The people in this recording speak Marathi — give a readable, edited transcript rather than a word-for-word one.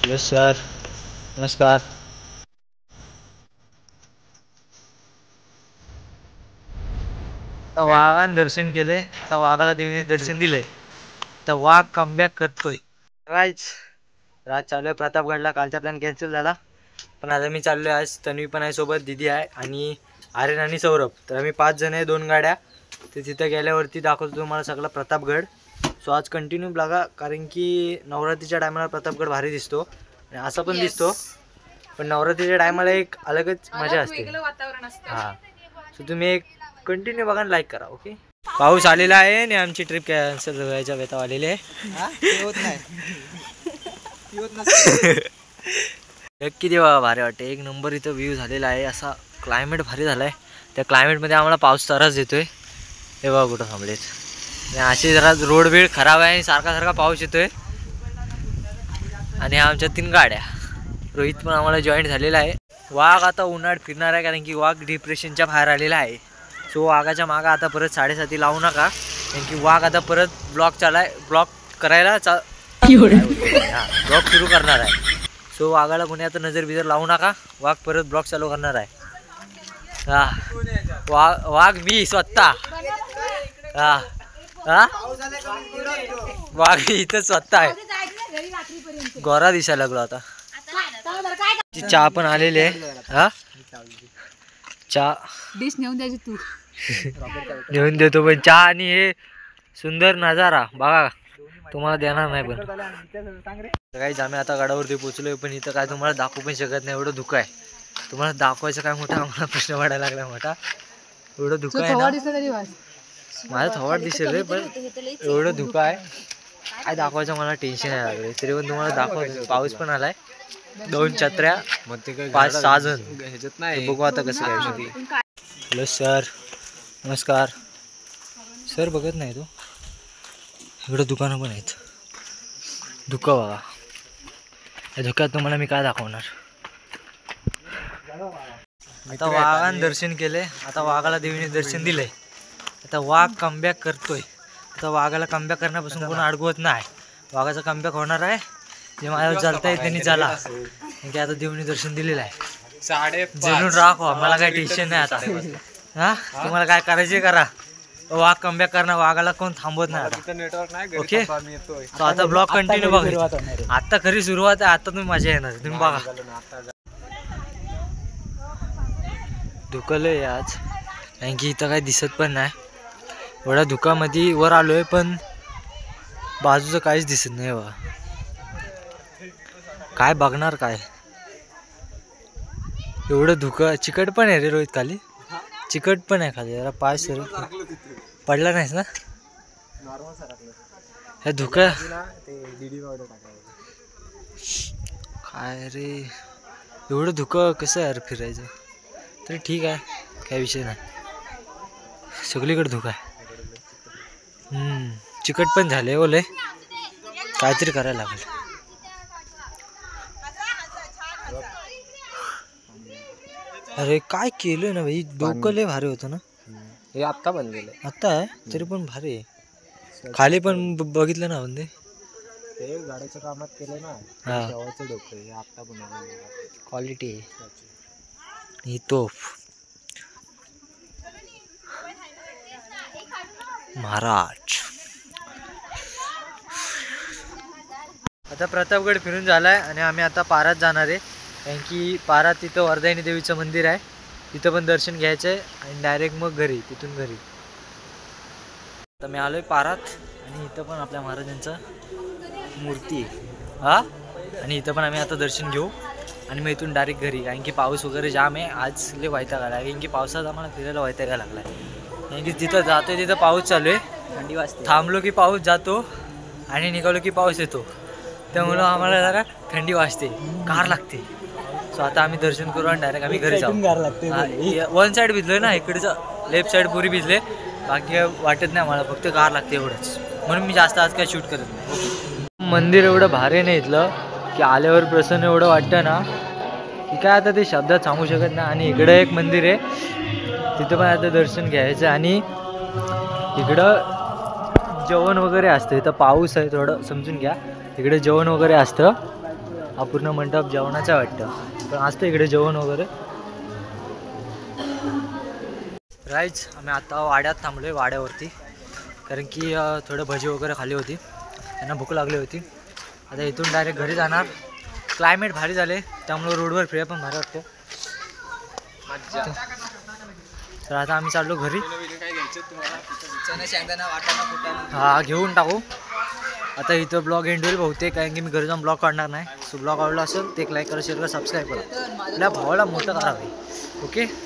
हॅलो सर, नमस्कार. वाघान दर्शन केले तर वाघाला देवीने दर्शन दिले तर वाघ कमबॅक करतोय. राज चालू आहे प्रतापगडला. कालचा प्लॅन कॅन्सल झाला, पण आता मी चाललोय. आज तन्वी पण आहे सोबत, दिदी आहे आणि आर्यन आणि सौरभ. तर आम्ही 5 जण आहे, 2 गाड्या. तर तिथं गेल्यावरती दाखवतो तुम्हाला सगळा प्रतापगड. सो आज कंटिन्यू बघा, कारण की नवरात्रीच्या टायमाला प्रतापगड भारी दिसतो आणि असा पण दिसतो, पण नवरात्रीच्या टायमाला एक अलगच मजा असते. हां, सो तुम्ही एक कंटिन्यू बघा, लाईक करा. ओके. पाऊस आलेला आहे आणि आमची ट्रिप कॅन्सल व्हायच्या बेताव आलेली आहे. नक्की देवा भारी वाटते. एक नंबर इथं व्ह्यू झालेला आहे. असा क्लायमेट भारी झाला आहे. त्या क्लायमेटमध्ये आम्हाला पाऊस तरच देतोय. हे बघा कुठं थांबलेत. अशी जरा रोड बीड खराब आहे आणि सारखा पाऊस येतोय. आणि आमच्या 3 गाड्या. रोहित पण आम्हाला जॉईंट झालेला आहे. वाघ आता उन्हाळ्यात फिरणार आहे, कारण की वाघ डिप्रेशनच्या बाहेर आलेला आहे. सो वाघाच्या मागं आता परत 7:30 लावू नका, कारण की वाघ आता परत ब्लॉग करायला ब्लॉग सुरू करणार आहे. सो वाघाला कोणी आता नजर बिजर लावू नका. वाघ परत ब्लॉग चालू करणार आहे. वाघ मी स्वतः. वाघ इथं स्वतः आहे. गोरा दिसायला लागलो आता. चहा पण आलेली आहे. हा, चहा डिश नेऊन द्यायची तू. नेऊन देतो, पण चहा आणि हे सुंदर नजारा बघा तुम्हाला देणार नाही. पण काही आम्ही आता गडावरती पोहोचलोय, पण इथं काय तुम्हाला दाखवू पण शकत नाही. एवढं धुकं आहे. तुम्हाला दाखवायचं काय मोठा आम्हाला प्रश्न पडायला लागला मोठा. एवढं धुकं आहे ना. माझं थोवाड दिसेल, पण एवढं धुकं आहे. काय दाखवायचं मला टेन्शन आहे लागले. तरी पण तुम्हाला दाखवतो. पाऊस पण आलाय. 2 छत्र्या, 5-6 जण ह्याच्यात नाही. बघू आता कसं काय. हॅलो सर, नमस्कार. सर बघत नाही तो. इकडं दुकानं पण आहेत. धुकं बघा. या धुक्यात तुम्हाला मी काय दाखवणार. आता वाघान दर्शन केले. आता वाघाला देवीने दर्शन दिले. आता वाघ कमबॅक करतोय. आता वाघाला कमबॅक करण्यापासून कोण अडगवत नाही. वाघाचा कमबॅक होणार आहे. जे माझ्यावर चालता आहे त्यांनी चाला, की आता देवीने दर्शन दिलेलं आहे. जरूर राखो, मला काही टेन्शन नाही आता. हा, तुम्हाला काय करायचे करा. वाघ कमबॅक करणार. वाघाला कोण थांबवत नाही आता. ओके. तो आता ब्लॉग कंटिन्यू बघा. आता खरी सुरुवात आहे. आता तुम्ही मजा येणार. तुम्ही बघा. धुकलंय आज, कारण की इथं काही दिसत पण नाही. एवढ्या धुकामध्ये वर आलोय, पण बाजूचं काहीच दिसत नाही. बघा काय बघणार काय. एवढं धुकं. चिकट पण आहे रे रोहित खाली. चिकट पण आहे खाली. जरा पाय सर पडला नाहीस ना. हे धुकं काय रे. एवढं धुकं कसं यार फिरायचं. तरी ठीक आहे, काय विषय नाही. सगळीकडे धुकं आहे. चिकट पण झाले ओले. काहीतरी करायला लागेल. अरे काय केलं ना भाई. डोकं लय भारी होतं ना. हे आत्ता बनलेलं आहे. आत्ता आहे तरी पण भारी आहे. खाली पण बघितलं ना म्हणजे ते गाड्याच्या कामात केलं ना. हा, तेव्हाचं डोकं हे आत्ता बनवलेलं. क्वालिटी आहे ही तोफ. महाराज आता प्रतापगड फिरून झालाय आणि आम्ही आता पारात जाणार आहे, कारण की पारात तिथं वरदायिनी देवीचं मंदिर आहे. तिथं पण दर्शन घ्यायचं आहे आणि डायरेक्ट मग घरी, तिथून घरी. आता मी आलोय पारात आणि इथं पण आपल्या महाराजांचं मूर्ती आहे. हा, आणि इथं पण आम्ही आता दर्शन घेऊ आणि मग इथून डायरेक्ट घरी, कारण की पाऊस वगैरे जाम आहे. आज लय वैताग आला, कारण की पावसात आम्हाला फिरायला वैताग लागला आहे. कारण की तिथं जातोय तिथं पाऊस चालू आहे. थंडी वाजते. थांबलो की पाऊस जातो आणि निघालो की पाऊस येतो. त्यामुळं आम्हाला जरा थंडी वाजते, गार लागते. सो आता आम्ही दर्शन करू आणि डायरेक्ट आम्ही घरी जाऊ. 1 साईड भिजलोय ना, इकडचं लेफ्ट साईड पुरी भिजले. बाकी वाटत नाही मला, फक्त गार लागते एवढंच. म्हणून मी जास्त आज काय शूट करत नाही. मंदिर एवढं भारी नाही इथलं, की आल्यावर प्रसन्न एवढं वाटतं ना, की काय आता ते शब्दात सांगू शकत नाही. आणि इकडं एक मंदिर आहे, तिथं पण आता दर्शन घ्यायचं. आणि इकडं जेवण वगैरे असतं. इथं पाऊस आहे थोडं समजून घ्या. इकडे जेवण वगैरे असतं हा पूर्ण मंडप जेवणाचा वाटतं, पण असतं इकडे जेवण वगैरे. राईज आम्ही आता वाड्यात थांबलो आहे, वाड्यावरती, कारण की थोडं भजी वगैरे खाली होती, त्यांना भूक लागली होती. आता इथून डायरेक्ट घरी जाणार. क्लायमेट भारी झाले त्यामुळे रोडवर फिरायला पण भारी वाटतं. तर आता आम्ही चाललो घरी. हा घेऊन टाकू. आता इथं ब्लॉग एंड होईल बहुतेक, कारण की मी घरी जाऊन ब्लॉग काढणार नाही. सो ब्लॉग आवडला असेल ते एक लाईक करा, शेअर करा, सबस्क्राईब करा. आपल्या भावाला मोठं करा भाई. ओके.